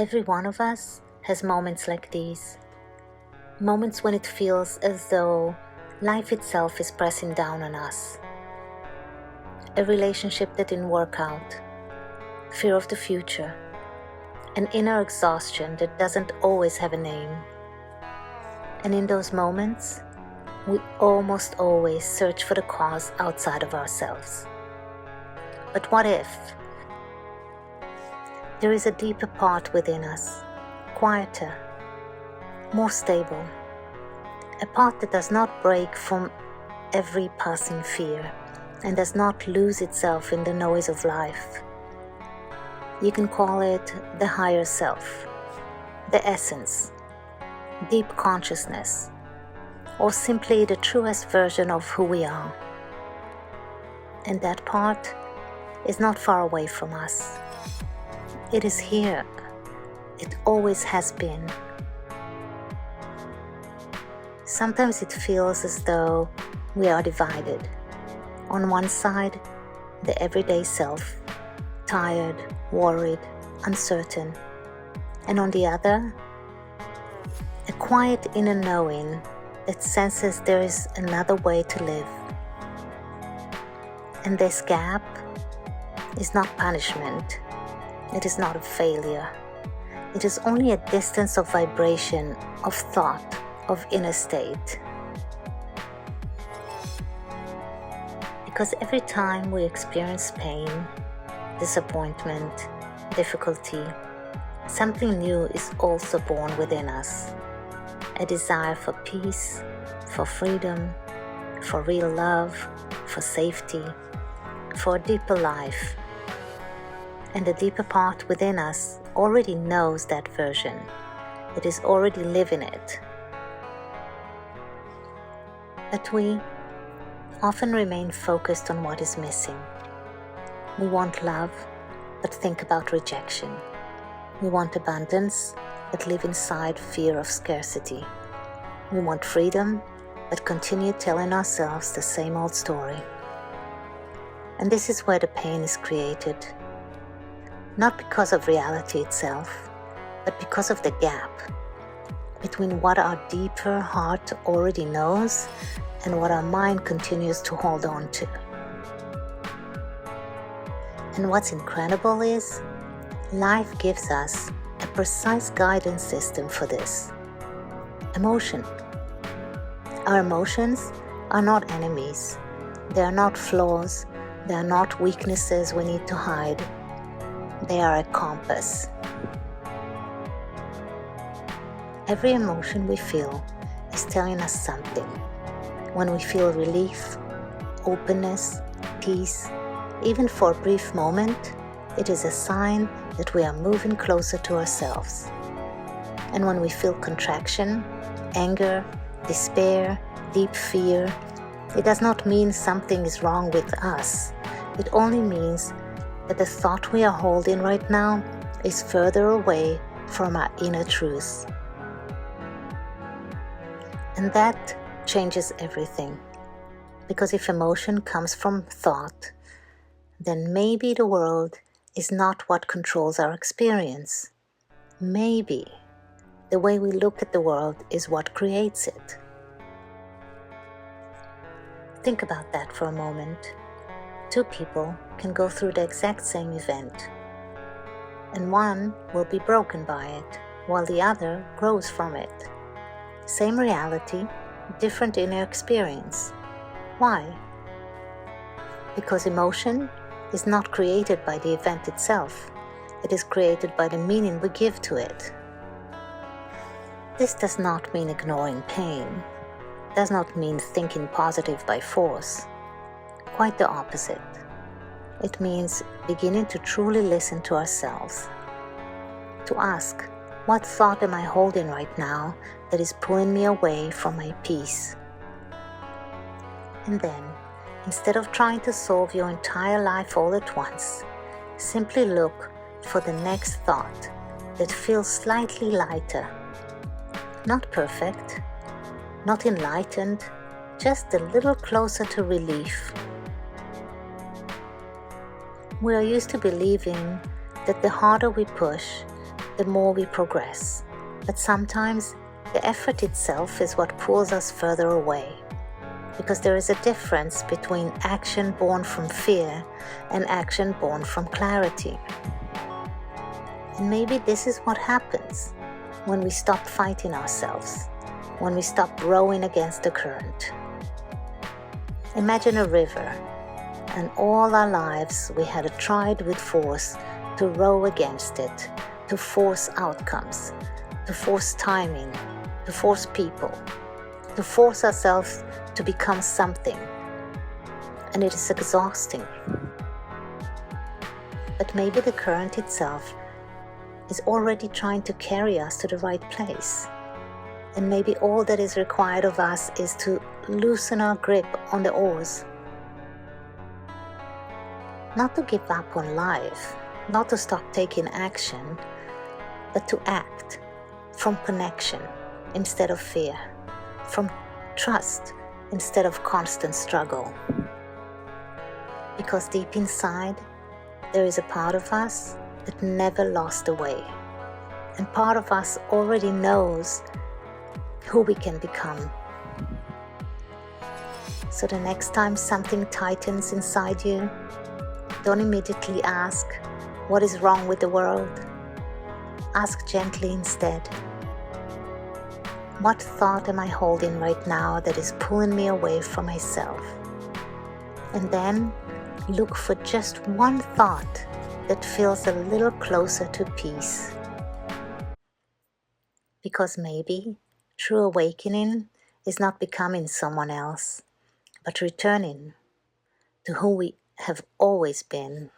Every one of us has moments like these. Moments when it feels as though life itself is pressing down on us. A relationship that didn't work out, fear of the future, an inner exhaustion that doesn't always have a name. And in those moments, we almost always search for the cause outside of ourselves. But what if there is a deeper part within us, quieter, more stable, a part that does not break from every passing fear and does not lose itself in the noise of life? You can call it the higher self, the essence, deep consciousness, or simply the truest version of who we are. And that part is not far away from us. It is here. It always has been. Sometimes it feels as though we are divided. On one side, the everyday self, tired, worried, uncertain. And on the other, a quiet inner knowing that senses there is another way to live. And this gap is not punishment. It is not a failure. It is only a distance of vibration, of thought, of inner state. Because every time we experience pain, disappointment, difficulty, something new is also born within us. A desire for peace, for freedom, for real love, for safety, for a deeper life. And the deeper part within us already knows that version. It is already living it. But we often remain focused on what is missing. We want love, but think about rejection. We want abundance, but live inside fear of scarcity. We want freedom, but continue telling ourselves the same old story. And this is where the pain is created. Not because of reality itself, but because of the gap between what our deeper heart already knows and what our mind continues to hold on to. And what's incredible is, life gives us a precise guidance system for this. Emotion. Our emotions are not enemies. They are not flaws. They are not weaknesses we need to hide. They are a compass. Every emotion we feel is telling us something. When we feel relief, openness, peace, even for a brief moment, it is a sign that we are moving closer to ourselves. And when we feel contraction, anger, despair, deep fear, it does not mean something is wrong with us. It only means that the thought we are holding right now is further away from our inner truth. And that changes everything. Because if emotion comes from thought, then maybe the world is not what controls our experience. Maybe the way we look at the world is what creates it. Think about that for a moment. Two people can go through the exact same event, and one will be broken by it, while the other grows from it. Same reality, different inner experience. Why? Because emotion is not created by the event itself. It is created by the meaning we give to it. This does not mean ignoring pain. Does not mean thinking positive by force. Quite the opposite. It means beginning to truly listen to ourselves. To ask, what thought am I holding right now that is pulling me away from my peace? And then, instead of trying to solve your entire life all at once, simply look for the next thought that feels slightly lighter. Not perfect, not enlightened, just a little closer to relief. We are used to believing that the harder we push, the more we progress. But sometimes the effort itself is what pulls us further away, because there is a difference between action born from fear and action born from clarity. And maybe this is what happens when we stop fighting ourselves, when we stop rowing against the current. Imagine a river, and all our lives we had tried with force to row against it, to force outcomes, to force timing, to force people, to force ourselves to become something. And it is exhausting. But maybe the current itself is already trying to carry us to the right place. And maybe all that is required of us is to loosen our grip on the oars. Not to give up on life, not to stop taking action, but to act from connection instead of fear, from trust instead of constant struggle. Because deep inside, there is a part of us that never lost the way. And part of us already knows who we can become. So the next time something tightens inside you, don't immediately ask, what is wrong with the world? Ask gently instead, what thought am I holding right now that is pulling me away from myself? And then look for just one thought that feels a little closer to peace. Because maybe true awakening is not becoming someone else, but returning to who we have always been.